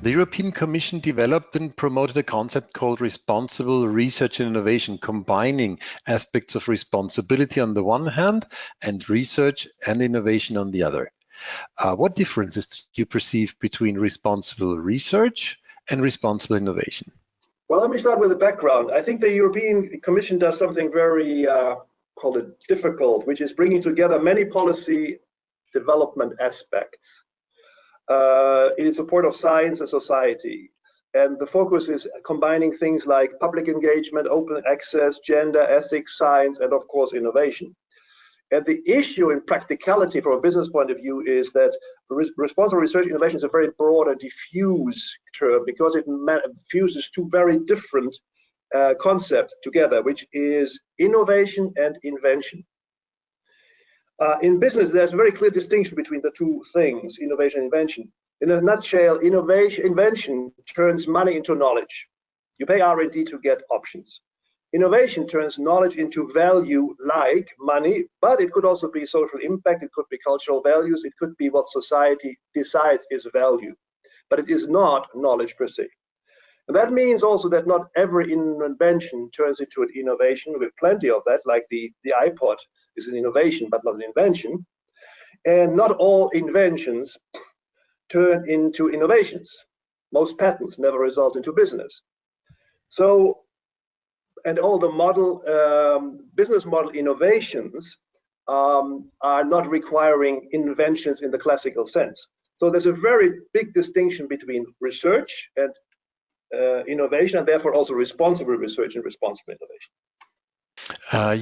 The European Commission developed and promoted a concept called responsible research and innovation, combining aspects of responsibility on the one hand and research and innovation on the other. What differences do you perceive between responsible research and responsible innovation? Well, let me start with the background. I think the European Commission does something very, call it difficult, which is bringing together many policy development aspects in support of science and society. And the focus is combining things like public engagement, open access, gender, ethics, science, and of course, innovation. And the issue in practicality from a business point of view is that responsible research innovation is a very broad and diffuse term because it fuses two very different concepts together, which is innovation and invention. In business, there's a very clear distinction between the two things, innovation and invention. In a nutshell, invention turns money into knowledge. You pay R&D to get options. Innovation turns knowledge into value like money, but it could also be social impact, it could be cultural values, it could be what society decides is value, but it is not knowledge per se. And that means also that not every invention turns into an innovation. We have plenty of that, like the iPod is an innovation, but not an invention. And not all inventions turn into innovations. Most patents never result into business. So, and all the business model innovations are not requiring inventions in the classical sense. So there's a very big distinction between research and innovation, and therefore also responsible research and responsible innovation.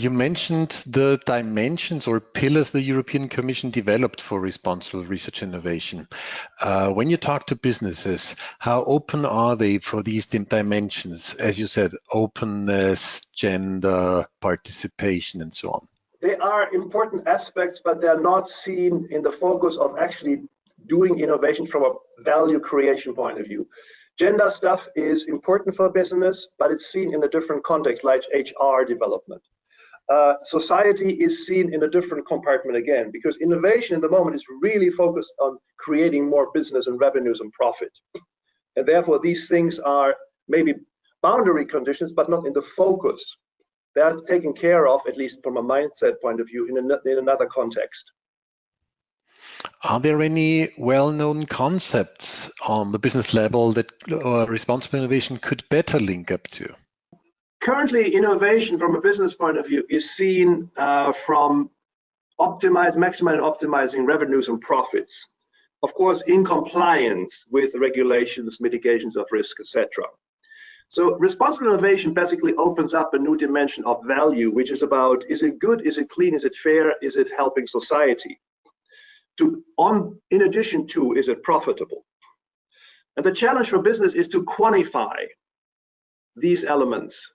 You mentioned the dimensions or pillars the European Commission developed for responsible research and innovation. When you talk to businesses, how open are they for these dimensions? As you said, openness, gender, participation, and so on. They are important aspects, but they're not seen in the focus of actually doing innovation from a value creation point of view. Gender stuff is important for business, but it's seen in a different context, like HR development. Society is seen in a different compartment again, because innovation in the moment is really focused on creating more business and revenues and profit. And therefore, these things are maybe boundary conditions, but not in the focus. They are taken care of, at least from a mindset point of view, in another context. Are there any well-known concepts on the business level that responsible innovation could better link up to? Currently, innovation from a business point of view is seen from maximizing and optimizing revenues and profits. Of course, in compliance with regulations, mitigations of risk, etc. So responsible innovation basically opens up a new dimension of value, which is about, is it good, is it clean, is it fair, is it helping society? In addition to, is it profitable? And the challenge for business is to quantify these elements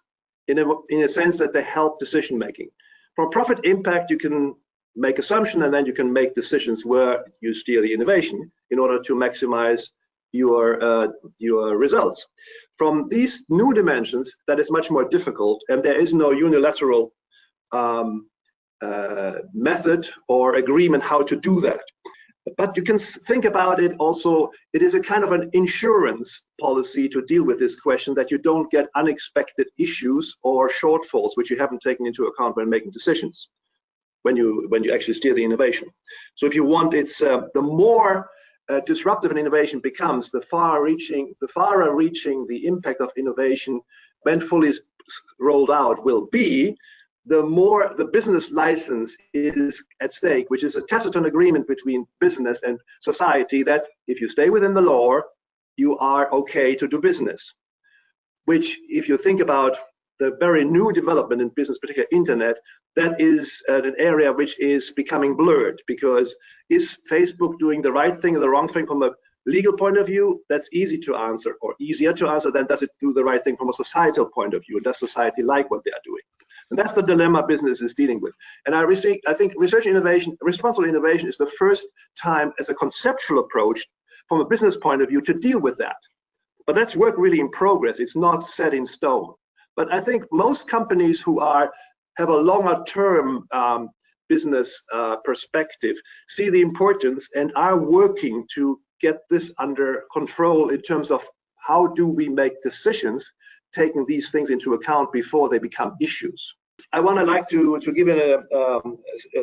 in a sense that they help decision making. For profit impact, you can make assumptions and then you can make decisions where you steer the innovation in order to maximize your results. From these new dimensions, that is much more difficult, and there is no unilateral method or agreement how to do that. But you can think about it also, it is a kind of an insurance policy to deal with this question, that you don't get unexpected issues or shortfalls which you haven't taken into account when making decisions, when you actually steer the innovation. So if you want, it's the more disruptive an innovation becomes, the far reaching the impact of innovation when fully rolled out will be, the more the business license is at stake, which is a tacit agreement between business and society that if you stay within the law, you are okay to do business. Which, if you think about the very new development in business, particularly internet, that is an area which is becoming blurred, because is Facebook doing the right thing or the wrong thing from a legal point of view? That's easy to answer, or easier to answer than does it do the right thing from a societal point of view? Does society like what they are doing? And that's the dilemma business is dealing with. And I think research innovation, responsible innovation, is the first time as a conceptual approach from a business point of view to deal with that. But that's work really in progress. It's not set in stone. But I think most companies who have a longer term business perspective see the importance and are working to get this under control in terms of how do we make decisions, taking these things into account before they become issues. I want to give a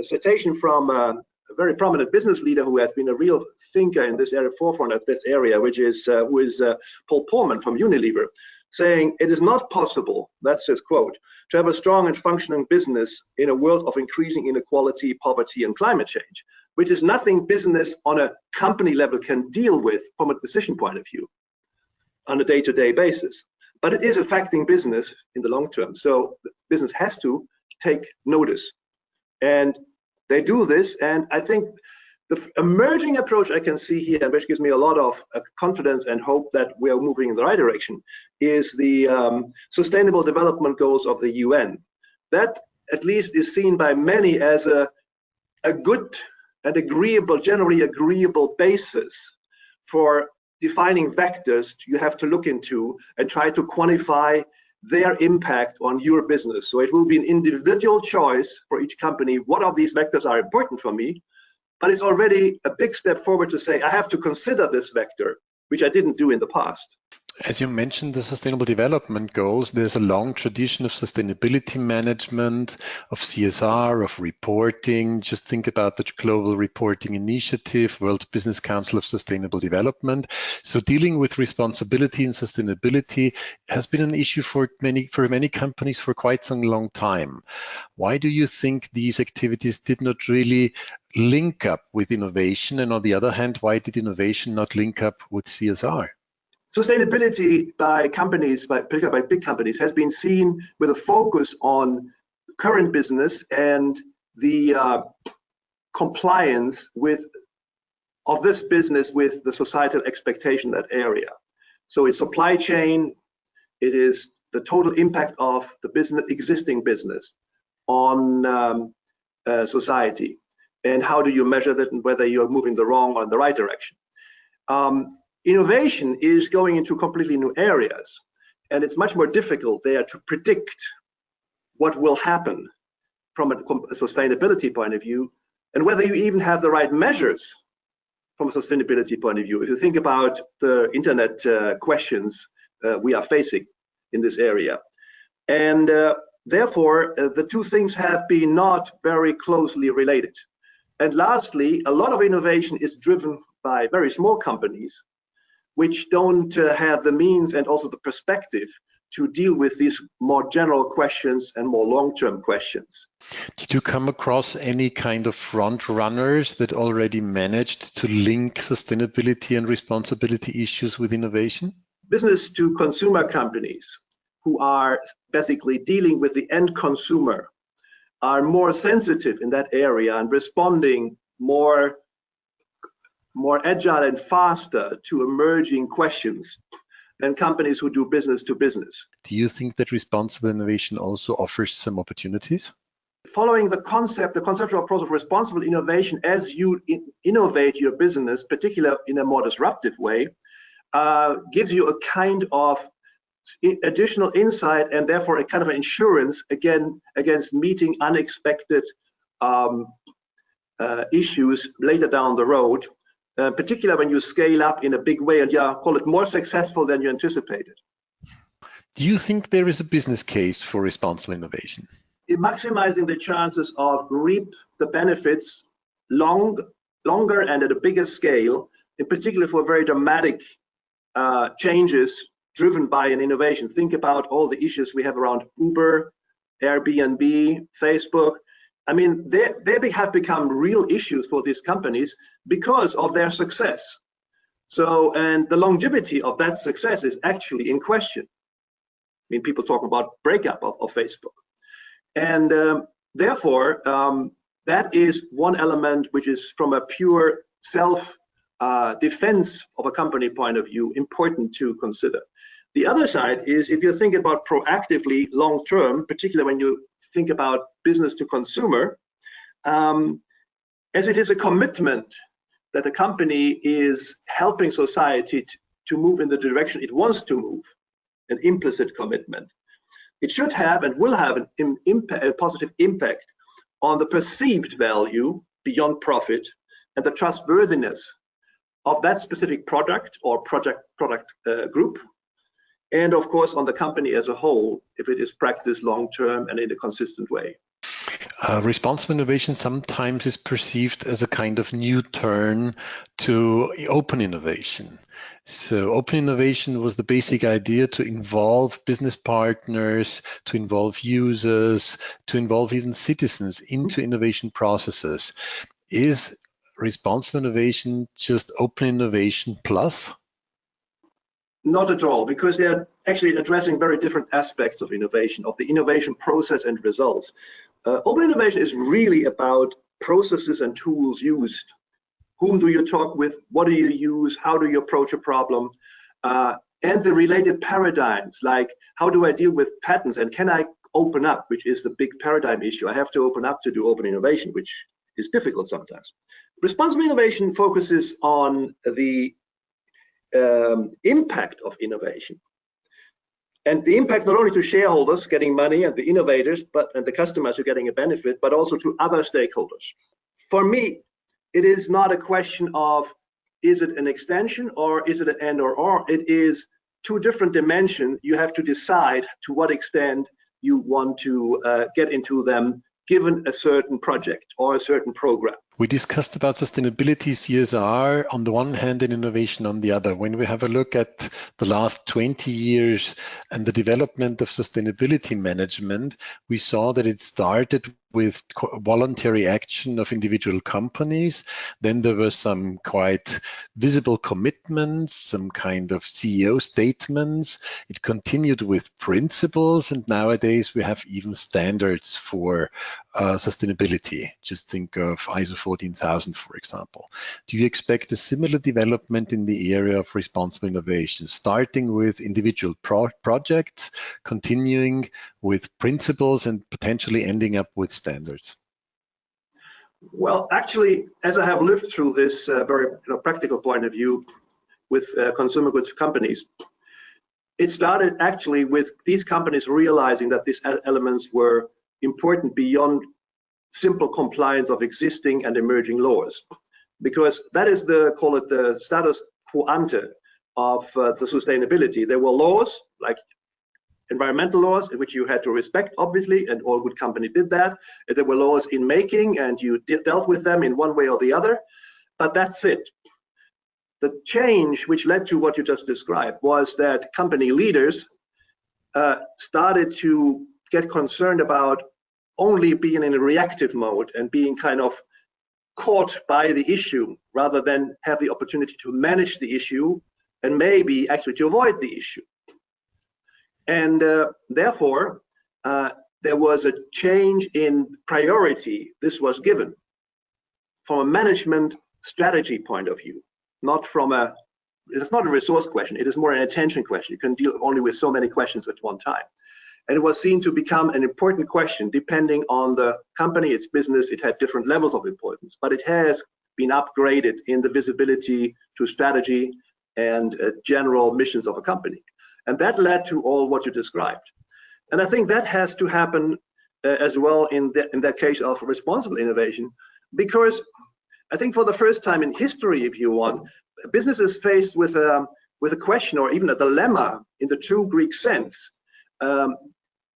citation from a very prominent business leader who has been a real thinker in this area, forefront of this area, which is Paul Pullman from Unilever, saying it is not possible, that's his quote, to have a strong and functioning business in a world of increasing inequality, poverty, and climate change, which is nothing business on a company level can deal with from a decision point of view on a day-to-day basis. But it is affecting business in the long term. So business has to take notice. And they do this. And I think the emerging approach I can see here, which gives me a lot of confidence and hope that we are moving in the right direction, is the Sustainable Development Goals of the UN. That at least is seen by many as a good and agreeable, generally agreeable basis for defining vectors you have to look into and try to quantify their impact on your business. So it will be an individual choice for each company. What of these vectors are important for me? But it's already a big step forward to say, I have to consider this vector, which I didn't do in the past. As you mentioned, the Sustainable Development Goals, there's a long tradition of sustainability management, of CSR, of reporting. Just think about the Global Reporting Initiative, World Business Council of Sustainable Development. So dealing with responsibility and sustainability has been an issue for many companies for quite some long time. Why do you think these activities did not really link up with innovation? And on the other hand, why did innovation not link up with CSR? Sustainability by companies, particularly by big companies, has been seen with a focus on current business and the compliance of this business with the societal expectation in that area. So it's supply chain, it is the total impact of the existing business on society, and how do you measure that and whether you're moving the wrong or in the right direction. Innovation is going into completely new areas, and it's much more difficult there to predict what will happen from a sustainability point of view, and whether you even have the right measures from a sustainability point of view. If you think about the internet questions we are facing in this area. And therefore, the two things have been not very closely related. And lastly, a lot of innovation is driven by very small companies which don't have the means and also the perspective to deal with these more general questions and more long-term questions. Did you come across any kind of front runners that already managed to link sustainability and responsibility issues with innovation? Business to consumer companies who are basically dealing with the end consumer are more sensitive in that area and responding more agile and faster to emerging questions than companies who do business to business. Do you think that responsible innovation also offers some opportunities? Following the conceptual approach of responsible innovation, as you innovate your business, particularly in a more disruptive way, gives you a kind of additional insight and therefore a kind of insurance against meeting unexpected issues later down the road. Particularly when you scale up in a big way and call it more successful than you anticipated. Do you think there is a business case for responsible innovation? In maximizing the chances of reap the benefits longer and at a bigger scale, in particular for very dramatic changes driven by an innovation. Think about all the issues we have around Uber, Airbnb, Facebook. I mean, they have become real issues for these companies because of their success. So, and the longevity of that success is actually in question. I mean, people talk about breakup of Facebook. And therefore, that is one element which is from a pure self-defense of a company point of view, important to consider. The other side is if you think about proactively long-term, particularly when you think about business to consumer, as it is a commitment that the company is helping society to move in the direction it wants to move, an implicit commitment. It should have and will have a positive impact on the perceived value beyond profit and the trustworthiness of that specific product or product group, and of course on the company as a whole, if it is practiced long-term and in a consistent way. Responsible innovation sometimes is perceived as a kind of new turn to open innovation. So open innovation was the basic idea to involve business partners, to involve users, to involve even citizens into innovation processes. Is responsible innovation just open innovation plus? Not at all, because they're actually addressing very different aspects of innovation, of the innovation process and results. Open innovation is really about processes and tools used. Whom do you talk with? What do you use? How do you approach a problem? And the related paradigms, like how do I deal with patents and can I open up, which is the big paradigm issue. I have to open up to do open innovation, which is difficult sometimes. Responsible innovation focuses on the impact of innovation. And the impact not only to shareholders getting money and the innovators, and the customers who are getting a benefit, but also to other stakeholders. For me, it is not a question of is it an extension or is it an and or. It is two different dimensions. You have to decide to what extent you want to get into them given a certain project or a certain program. We discussed about sustainability, CSR on the one hand and innovation on the other. When we have a look at the last 20 years and the development of sustainability management, we saw that it started with voluntary action of individual companies. Then there were some quite visible commitments, some kind of CEO statements. It continued with principles, and nowadays we have even standards for sustainability. Just think of ISO 14,000, for example. Do you expect a similar development in the area of responsible innovation, starting with individual projects, continuing with principles, and potentially ending up with standards? Well, actually, as I have lived through this very practical point of view with consumer goods companies, it started actually with these companies realizing that these elements were important beyond simple compliance of existing and emerging laws, because that is call it the status quo ante of the sustainability. There were laws like environmental laws in which you had to respect, obviously, and all good company did that. There were laws in making and you dealt with them in one way or the other, but that's it. The change which led to what you just described was that company leaders started to get concerned about only being in a reactive mode and being kind of caught by the issue rather than have the opportunity to manage the issue and maybe actually to avoid the issue. And therefore, there was a change in priority. This was given from a management strategy point of view, not from it's not a resource question, it is more an attention question. You can deal only with so many questions at one time. And it was seen to become an important question depending on the company, its business. It had different levels of importance, but it has been upgraded in the visibility to strategy and general missions of a company. And that led to all what you described. And I think that has to happen as well in that case of responsible innovation, because I think for the first time in history, if you want, business is faced with a question or even a dilemma in the true Greek sense,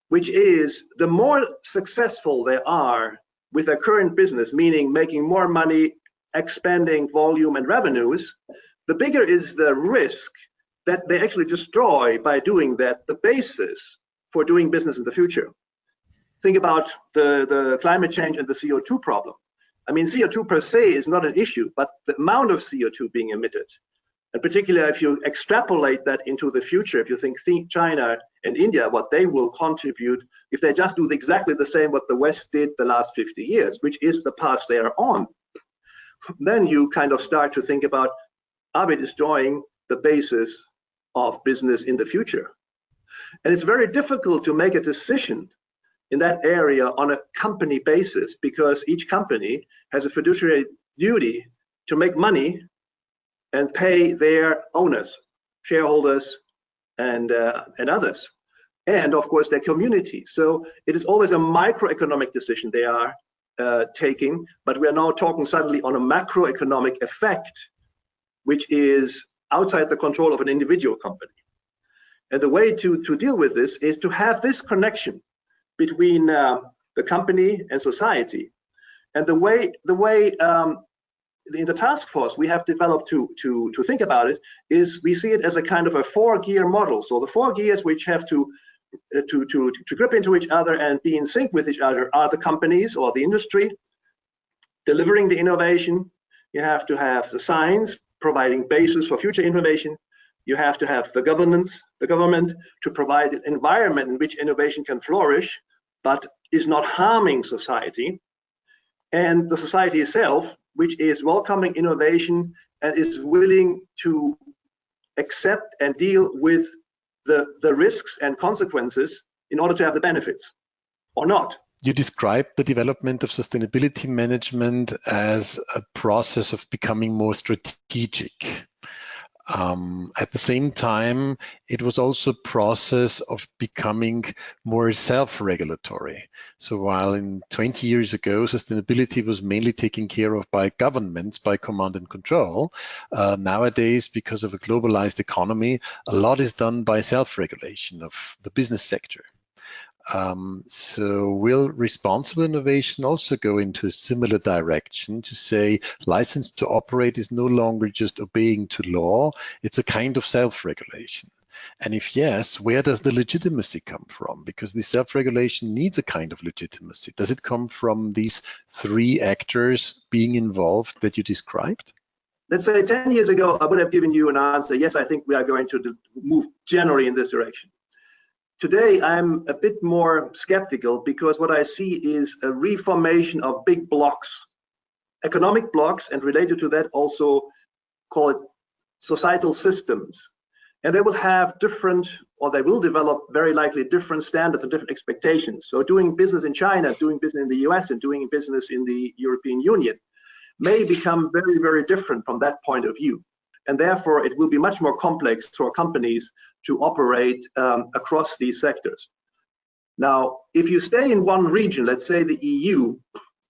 which is the more successful they are with their current business, meaning making more money, expanding volume and revenues, the bigger is the risk that they actually destroy by doing that the basis for doing business in the future. Think about the climate change and the CO2 problem. I mean, CO2 per se is not an issue, but the amount of CO2 being emitted, and particularly if you extrapolate that into the future, if you think China and India, what they will contribute if they just do exactly the same what the West did the last 50 years, which is the path they are on, then you kind of start to think about, are we destroying the basis of business in the future? And it's very difficult to make a decision in that area on a company basis, because each company has a fiduciary duty to make money and pay their owners, shareholders, and others, and of course their community. So it is always a microeconomic decision they are taking, but we are now talking suddenly on a macroeconomic effect, which is outside the control of an individual company. And the way to deal with this is to have this connection between the company and society. And the way in the task force we have developed to think about it is we see it as a kind of a 4-gear model. So the 4 gears which have to grip into each other and be in sync with each other are the companies or the industry delivering the innovation. You have to have the science providing basis for future innovation. You have to have the government to provide an environment in which innovation can flourish, but is not harming society. And the society itself, which is welcoming innovation and is willing to accept and deal with the risks and consequences in order to have the benefits, or not. You described the development of sustainability management as a process of becoming more strategic. At the same time, it was also a process of becoming more self-regulatory. So while in 20 years ago, sustainability was mainly taken care of by governments, by command and control, nowadays, because of a globalized economy, a lot is done by self-regulation of the business sector. So will responsible innovation also go into a similar direction to say license to operate is no longer just obeying to law, it's a kind of self-regulation? And if yes, where does the legitimacy come from? Because the self-regulation needs a kind of legitimacy. Does it come from these 3 actors being involved that you described? Let's say 10 years ago, I would have given you an answer. Yes, I think we are going to move generally in this direction. Today, I'm a bit more skeptical because what I see is a reformation of big blocks, economic blocks, and related to that also call it societal systems. And they will have different, or they will develop very likely different standards and different expectations. So doing business in China, doing business in the US, and doing business in the European Union may become very, very different from that point of view. And therefore, it will be much more complex for companies to operate across these sectors. Now, if you stay in one region, let's say the EU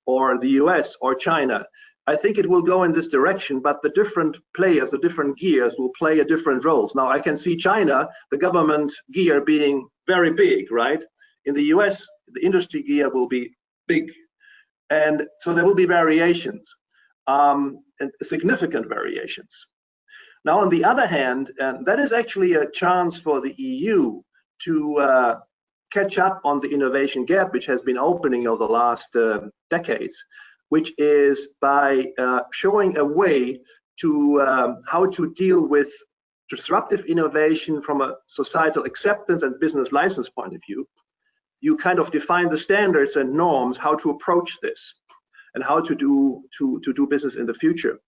or the US or China, I think it will go in this direction, but the different players, the different gears will play a different roles. Now, I can see China, the government gear being very big, right? In the US, the industry gear will be big. And so there will be variations, and significant variations. Now, on the other hand, that is actually a chance for the EU to catch up on the innovation gap, which has been opening over the last decades, which is by showing a way to how to deal with disruptive innovation from a societal acceptance and business license point of view. You kind of define the standards and norms, how to approach this, and how to do business in the future.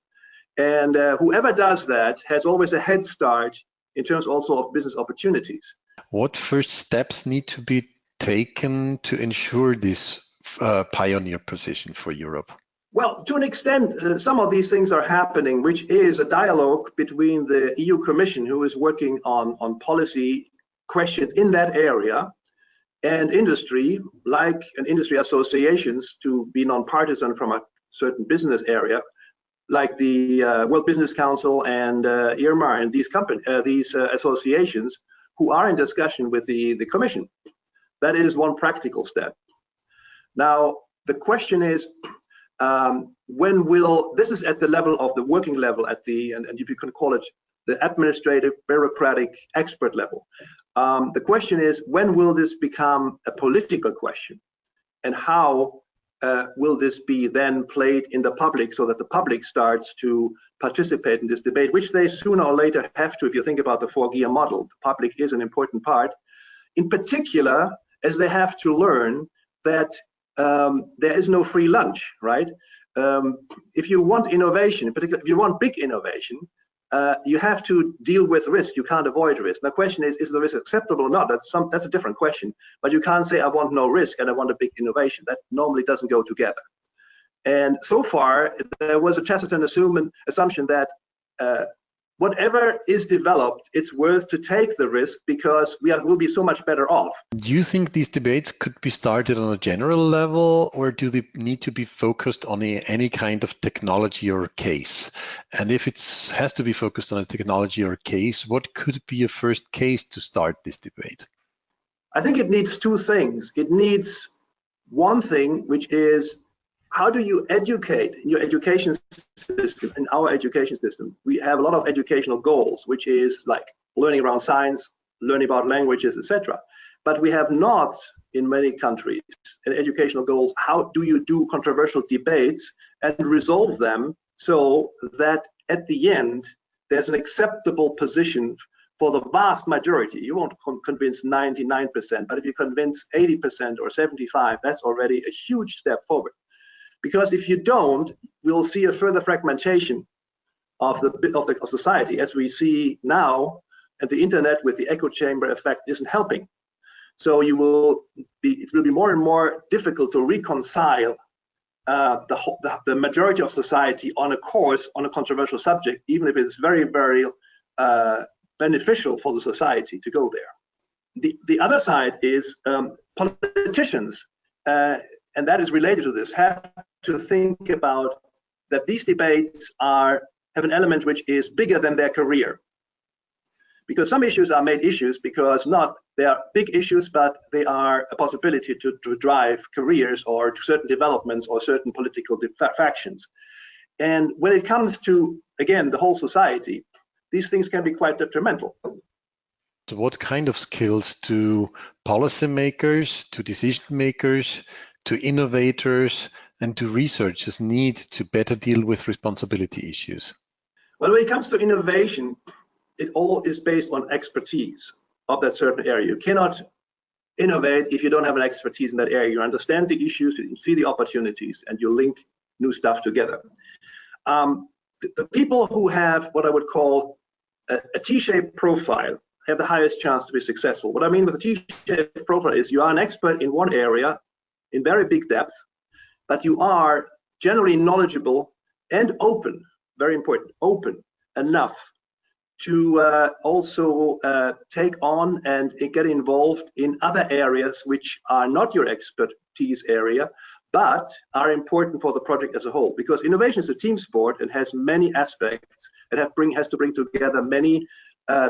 And whoever does that has always a head start in terms also of business opportunities. What first steps need to be taken to ensure this pioneer position for Europe? Well, to an extent, some of these things are happening, which is a dialogue between the EU Commission, who is working on policy questions in that area, and industry, like and industry associations, to be non-partisan from a certain business area, like the World Business Council and EMEA and these associations who are in discussion with the Commission. That is one practical step. Now, the question is, when will, this is at the level of the working level, at the, and if you can call it the administrative, bureaucratic, expert level. The question is, when will this become a political question? And how will this be then played in the public so that the public starts to participate in this debate, which they sooner or later have to, if you think about the 4-gear model. The public is an important part, in particular, as they have to learn that there is no free lunch, right? If you want innovation, in particular, if you want big innovation, you have to deal with risk. You can't avoid risk. The question is the risk acceptable or not? That's a different question. But you can't say I want no risk and I want a big innovation. That normally doesn't go together. And so far, there was a tacit assumption that whatever is developed, it's worth to take the risk because will be so much better off. Do you think these debates could be started on a general level, or do they need to be focused on any kind of technology or case? And if it has to be focused on a technology or case, what could be a first case to start this debate? I think it needs two things. It needs one thing, which is how do you educate in your education system, in our education system? We have a lot of educational goals, which is like learning around science, learning about languages, etc. But we have not, in many countries, an educational goals. How do you do controversial debates and resolve them so that at the end, there's an acceptable position for the vast majority? You won't convince 99%, but if you convince 80% or 75%, that's already a huge step forward. Because if you don't, we'll see a further fragmentation of the society, as we see now, and the internet with the echo chamber effect isn't helping. So it will be more and more difficult to reconcile the majority of society on a course on a controversial subject, even if it's very, very beneficial for the society to go there. The other side is politicians, and that is related to this, have to think about that these debates have an element which is bigger than their career. Because some issues are made issues because they are big issues, but they are a possibility to drive careers or to certain developments or certain political factions. And when it comes to, again, the whole society, these things can be quite detrimental. So what kind of skills do policymakers, to decision makers, to innovators, and to researchers need to better deal with responsibility issues? Well, when it comes to innovation, it all is based on expertise of that certain area. You cannot innovate if you don't have an expertise in that area. You understand the issues, you see the opportunities, and you link new stuff together. The people who have what I would call a T-shaped profile have the highest chance to be successful. What I mean with a T-shaped profile is you are an expert in one area in very big depth, but you are generally knowledgeable and open, very important, open enough to also take on and get involved in other areas which are not your expertise area, but are important for the project as a whole. Because innovation is a team sport and has many aspects. It has to bring together many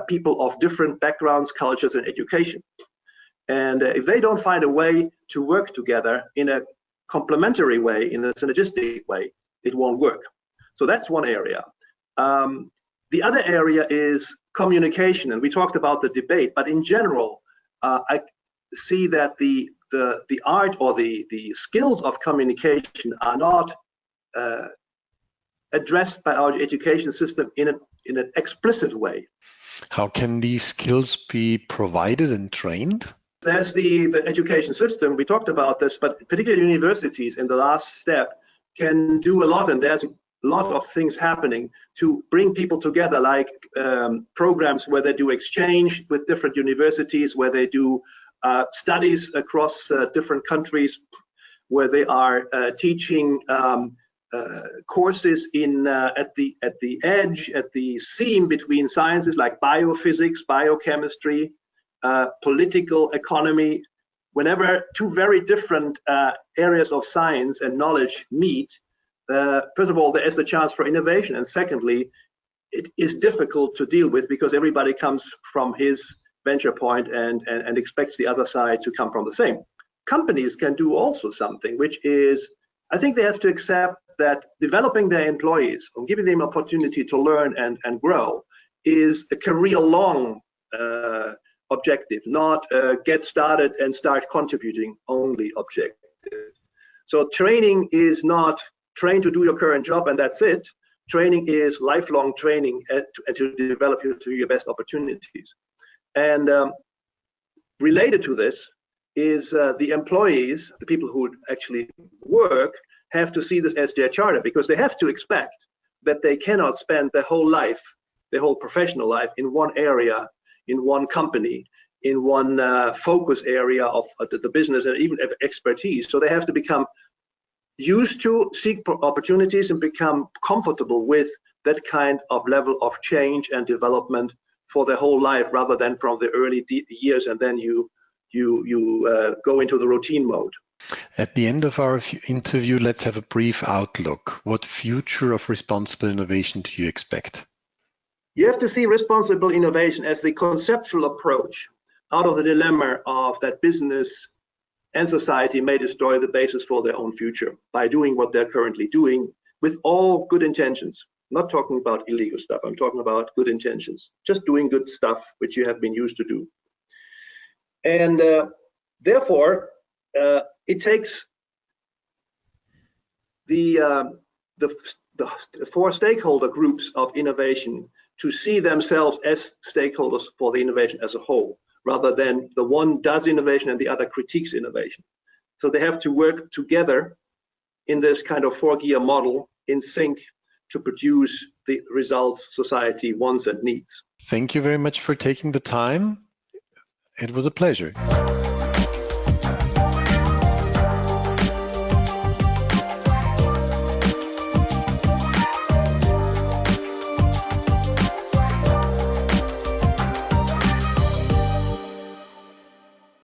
people of different backgrounds, cultures, and education. And if they don't find a way to work together in a complementary way, in a synergistic way, it won't work. So that's one area. The other area is communication, and we talked about the debate, but in general, I see that the art or the skills of communication are not addressed by our education system in an explicit way. How can these skills be provided and trained? There's the education system, we talked about this, but particularly universities in the last step can do a lot, and there's a lot of things happening to bring people together, like programs where they do exchange with different universities, where they do studies across different countries, where they are teaching courses at the edge, at the seam between sciences like biophysics, biochemistry, political economy. Whenever two very different areas of science and knowledge meet, first of all, there is a chance for innovation, and secondly, it is difficult to deal with because everybody comes from his venture point and expects the other side to come from the same. Companies can do also something, which is, I think they have to accept that developing their employees or giving them opportunity to learn and grow is a career-long objective, not get started and start contributing only objective. So training is not train to do your current job and that's it. Training is lifelong training and to develop you to your best opportunities. And related to this is the employees, the people who actually work, have to see this as their charter, because they have to expect that they cannot spend their whole life, their whole professional life in one area, in one company, in one focus area of the business and even expertise. So they have to become used to seek opportunities and become comfortable with that kind of level of change and development for their whole life, rather than from the early years and then you go into the routine mode. At the end of our interview, let's have a brief outlook. What future of responsible innovation do you expect? You have to see responsible innovation as the conceptual approach out of the dilemma of that business and society may destroy the basis for their own future by doing what they're currently doing with all good intentions. I'm not talking about illegal stuff, I'm talking about good intentions, just doing good stuff which you have been used to do. And therefore, it takes the four stakeholder groups of innovation to see themselves as stakeholders for the innovation as a whole, rather than the one does innovation and the other critiques innovation. So they have to work together in this kind of four-gear model in sync to produce the results society wants and needs. Thank you very much for taking the time. It was a pleasure.